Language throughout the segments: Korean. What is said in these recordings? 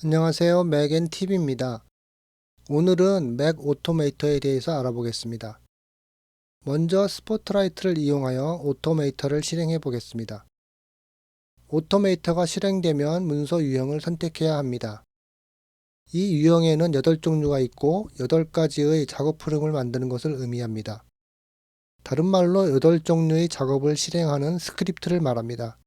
안녕하세요. 맥앤TV입니다. 오늘은 맥 오토메이터에 대해서 알아보겠습니다. 먼저 스포트라이트를 이용하여 오토메이터를 실행해 보겠습니다. 오토메이터가 실행되면 문서 유형을 선택해야 합니다. 이 유형에는 8종류가 있고 8가지의 작업 흐름을 만드는 것을 의미합니다. 다른 말로 8종류의 작업을 실행하는 스크립트를 말합니다.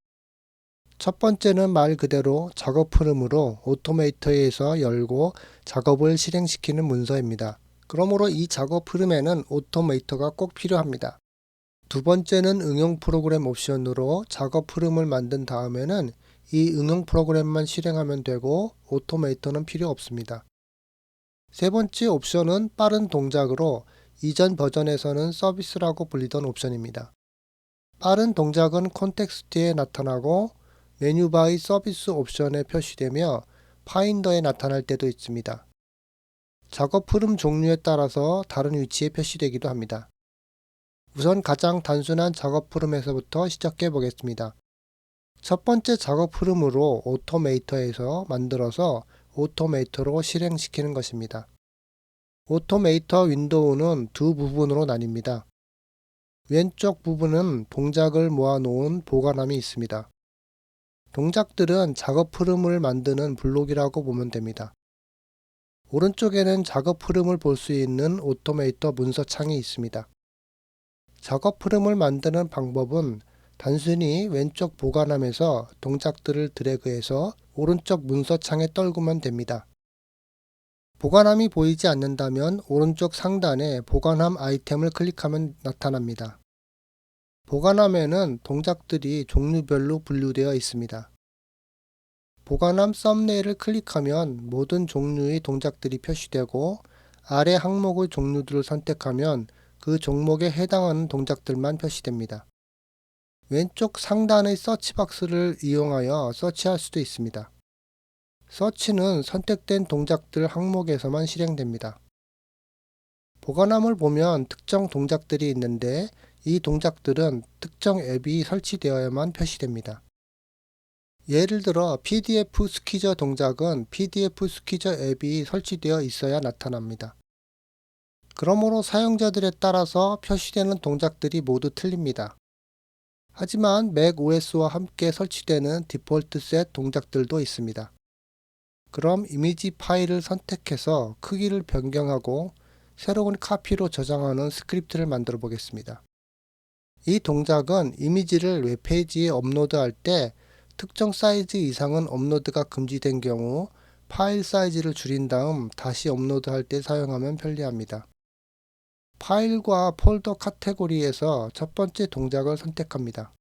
첫 번째는 말 그대로 작업 흐름으로 오토메이터에서 열고 작업을 실행시키는 문서입니다. 그러므로 이 작업 흐름에는 오토메이터가 꼭 필요합니다. 두 번째는 응용 프로그램 옵션으로 작업 흐름을 만든 다음에는 이 응용 프로그램만 실행하면 되고 오토메이터는 필요 없습니다. 세 번째 옵션은 빠른 동작으로 이전 버전에서는 서비스라고 불리던 옵션입니다. 빠른 동작은 콘텍스트에 나타나고 메뉴바의 서비스 옵션에 표시되며 파인더에 나타날 때도 있습니다. 작업 흐름 종류에 따라서 다른 위치에 표시되기도 합니다. 우선 가장 단순한 작업 흐름에서부터 시작해 보겠습니다. 첫 번째 작업 흐름으로 오토메이터에서 만들어서 오토메이터로 실행시키는 것입니다. 오토메이터 윈도우는 두 부분으로 나뉩니다. 왼쪽 부분은 동작을 모아놓은 보관함이 있습니다. 동작들은 작업 흐름을 만드는 블록이라고 보면 됩니다. 오른쪽에는 작업 흐름을 볼 수 있는 오토메이터 문서 창이 있습니다. 작업 흐름을 만드는 방법은 단순히 왼쪽 보관함에서 동작들을 드래그해서 오른쪽 문서 창에 떨구면 됩니다. 보관함이 보이지 않는다면 오른쪽 상단에 보관함 아이템을 클릭하면 나타납니다. 보관함에는 동작들이 종류별로 분류되어 있습니다. 보관함 썸네일을 클릭하면 모든 종류의 동작들이 표시되고 아래 항목의 종류들을 선택하면 그 종목에 해당하는 동작들만 표시됩니다. 왼쪽 상단의 서치박스를 이용하여 서치할 수도 있습니다. 서치는 선택된 동작들 항목에서만 실행됩니다. 보관함을 보면 특정 동작들이 있는데 이 동작들은 특정 앱이 설치되어야만 표시됩니다. 예를 들어 PDF 스퀴저 동작은 PDF 스퀴저 앱이 설치되어 있어야 나타납니다. 그러므로 사용자들에 따라서 표시되는 동작들이 모두 틀립니다. 하지만 맥OS와 함께 설치되는 디폴트 셋 동작들도 있습니다. 그럼 이미지 파일을 선택해서 크기를 변경하고 새로운 카피로 저장하는 스크립트를 만들어 보겠습니다. 이 동작은 이미지를 웹페이지에 업로드할 때 특정 사이즈 이상은 업로드가 금지된 경우 파일 사이즈를 줄인 다음 다시 업로드할 때 사용하면 편리합니다. 파일과 폴더 카테고리에서 첫 번째 동작을 선택합니다.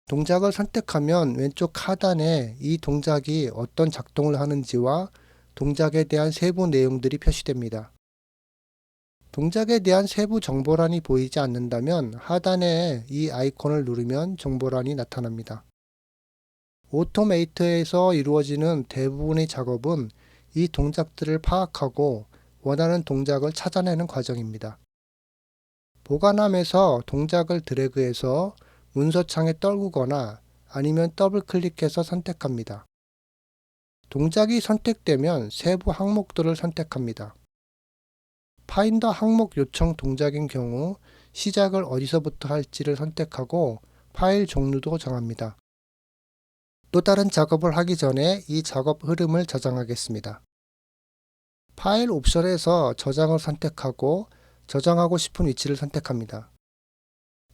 동작을 선택하면 왼쪽 하단에 이 동작이 어떤 작동을 하는지와 동작에 대한 세부 내용들이 표시됩니다. 동작에 대한 세부 정보란이 보이지 않는다면 하단에 이 아이콘을 누르면 정보란이 나타납니다. 오토메이터에서 이루어지는 대부분의 작업은 이 동작들을 파악하고 원하는 동작을 찾아내는 과정입니다. 보관함에서 동작을 드래그해서 문서창에 떨구거나 아니면 더블 클릭해서 선택합니다. 동작이 선택되면 세부 항목들을 선택합니다. 파인더 항목 요청 동작인 경우 시작을 어디서부터 할지를 선택하고 파일 종류도 정합니다. 또 다른 작업을 하기 전에 이 작업 흐름을 저장하겠습니다. 파일 옵션에서 저장을 선택하고 저장하고 싶은 위치를 선택합니다.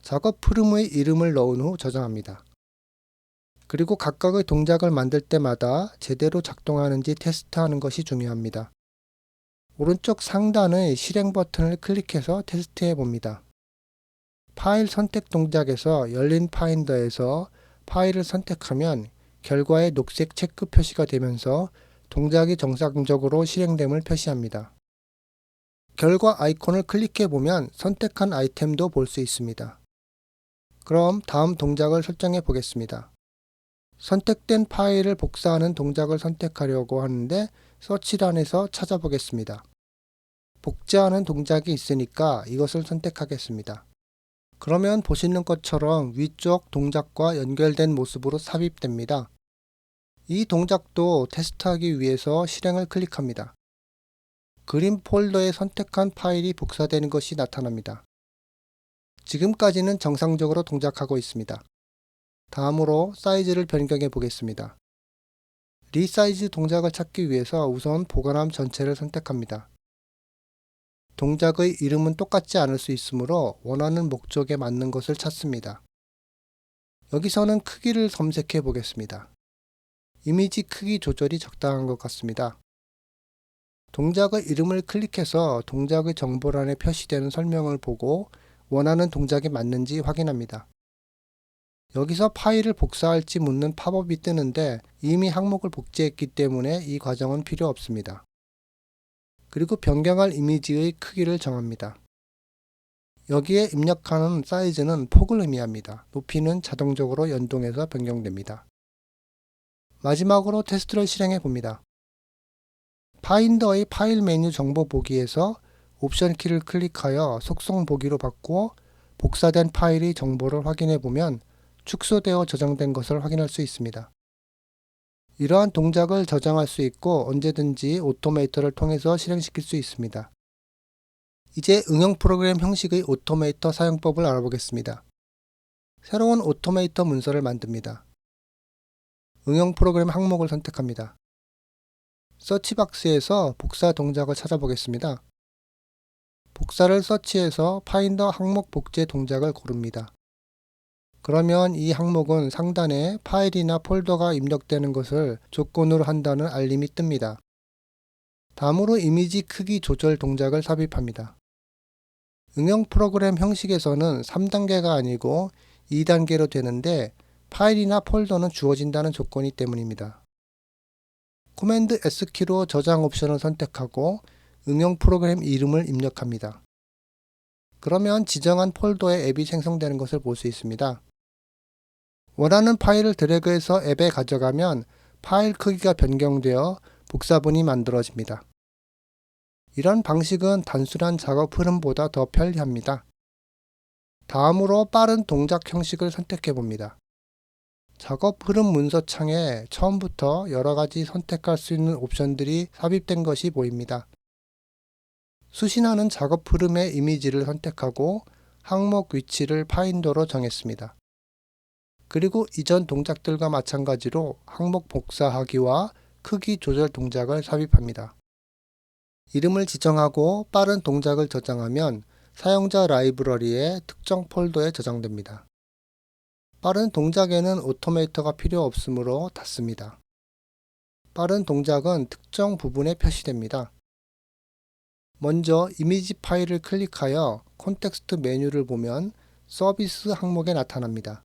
작업 흐름의 이름을 넣은 후 저장합니다. 그리고 각각의 동작을 만들 때마다 제대로 작동하는지 테스트하는 것이 중요합니다. 오른쪽 상단의 실행 버튼을 클릭해서 테스트해 봅니다. 파일 선택 동작에서 열린 파인더에서 파일을 선택하면 결과에 녹색 체크 표시가 되면서 동작이 정상적으로 실행됨을 표시합니다. 결과 아이콘을 클릭해 보면 선택한 아이템도 볼 수 있습니다. 그럼 다음 동작을 설정해 보겠습니다. 선택된 파일을 복사하는 동작을 선택하려고 하는데 서치란에서 찾아보겠습니다. 복제하는 동작이 있으니까 이것을 선택하겠습니다. 그러면 보시는 것처럼 위쪽 동작과 연결된 모습으로 삽입됩니다. 이 동작도 테스트하기 위해서 실행을 클릭합니다. 그림 폴더에 선택한 파일이 복사되는 것이 나타납니다. 지금까지는 정상적으로 동작하고 있습니다. 다음으로 사이즈를 변경해 보겠습니다. 리사이즈 동작을 찾기 위해서 우선 보관함 전체를 선택합니다. 동작의 이름은 똑같지 않을 수 있으므로 원하는 목적에 맞는 것을 찾습니다. 여기서는 크기를 검색해 보겠습니다. 이미지 크기 조절이 적당한 것 같습니다. 동작의 이름을 클릭해서 동작의 정보란에 표시되는 설명을 보고 원하는 동작이 맞는지 확인합니다. 여기서 파일을 복사할지 묻는 팝업이 뜨는데 이미 항목을 복제했기 때문에 이 과정은 필요 없습니다. 그리고 변경할 이미지의 크기를 정합니다. 여기에 입력하는 사이즈는 폭을 의미합니다. 높이는 자동적으로 연동해서 변경됩니다. 마지막으로 테스트를 실행해 봅니다. 파인더의 파일 메뉴 정보 보기에서 옵션 키를 클릭하여 속성 보기로 바꾸어 복사된 파일의 정보를 확인해 보면 축소되어 저장된 것을 확인할 수 있습니다. 이러한 동작을 저장할 수 있고 언제든지 오토메이터를 통해서 실행시킬 수 있습니다. 이제 응용 프로그램 형식의 오토메이터 사용법을 알아보겠습니다. 새로운 오토메이터 문서를 만듭니다. 응용 프로그램 항목을 선택합니다. 서치박스에서 복사 동작을 찾아보겠습니다. 복사를 서치해서 파인더 항목 복제 동작을 고릅니다. 그러면 이 항목은 상단에 파일이나 폴더가 입력되는 것을 조건으로 한다는 알림이 뜹니다. 다음으로 이미지 크기 조절 동작을 삽입합니다. 응용 프로그램 형식에서는 3단계가 아니고 2단계로 되는데 파일이나 폴더는 주어진다는 조건이 때문입니다. 코맨드 S키로 저장 옵션을 선택하고 응용 프로그램 이름을 입력합니다. 그러면 지정한 폴더에 앱이 생성되는 것을 볼 수 있습니다. 원하는 파일을 드래그해서 앱에 가져가면 파일 크기가 변경되어 복사본이 만들어집니다. 이런 방식은 단순한 작업 흐름보다 더 편리합니다. 다음으로 빠른 동작 형식을 선택해 봅니다. 작업 흐름 문서 창에 처음부터 여러 가지 선택할 수 있는 옵션들이 삽입된 것이 보입니다. 수신하는 작업 흐름의 이미지를 선택하고 항목 위치를 파인더로 정했습니다. 그리고 이전 동작들과 마찬가지로 항목 복사하기와 크기 조절 동작을 삽입합니다. 이름을 지정하고 빠른 동작을 저장하면 사용자 라이브러리의 특정 폴더에 저장됩니다. 빠른 동작에는 오토메이터가 필요 없으므로 닫습니다. 빠른 동작은 특정 부분에 표시됩니다. 먼저 이미지 파일을 클릭하여 콘텍스트 메뉴를 보면 서비스 항목에 나타납니다.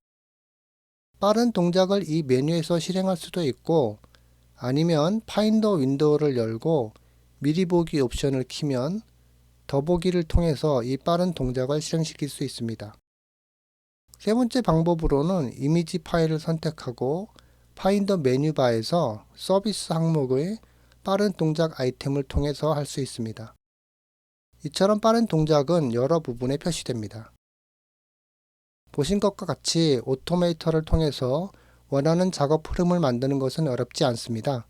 빠른 동작을 이 메뉴에서 실행할 수도 있고 아니면 파인더 윈도우를 열고 미리 보기 옵션을 키면 더보기를 통해서 이 빠른 동작을 실행시킬 수 있습니다. 세 번째 방법으로는 이미지 파일을 선택하고 파인더 메뉴바에서 서비스 항목의 빠른 동작 아이템을 통해서 할 수 있습니다. 이처럼 빠른 동작은 여러 부분에 표시됩니다. 보신 것과 같이 오토메이터를 통해서 원하는 작업 흐름을 만드는 것은 어렵지 않습니다.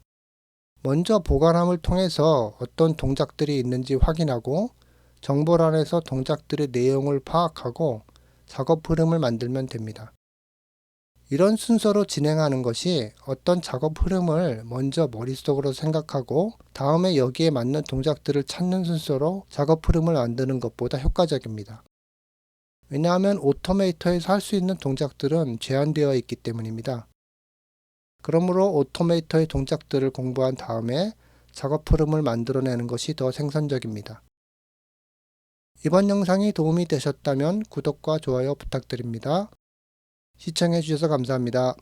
먼저 보관함을 통해서 어떤 동작들이 있는지 확인하고 정보란에서 동작들의 내용을 파악하고 작업 흐름을 만들면 됩니다. 이런 순서로 진행하는 것이 어떤 작업 흐름을 먼저 머릿속으로 생각하고 다음에 여기에 맞는 동작들을 찾는 순서로 작업 흐름을 만드는 것보다 효과적입니다. 왜냐하면 오토메이터에서 할 수 있는 동작들은 제한되어 있기 때문입니다. 그러므로 오토메이터의 동작들을 공부한 다음에 작업 흐름을 만들어내는 것이 더 생산적입니다. 이번 영상이 도움이 되셨다면 구독과 좋아요 부탁드립니다. 시청해 주셔서 감사합니다.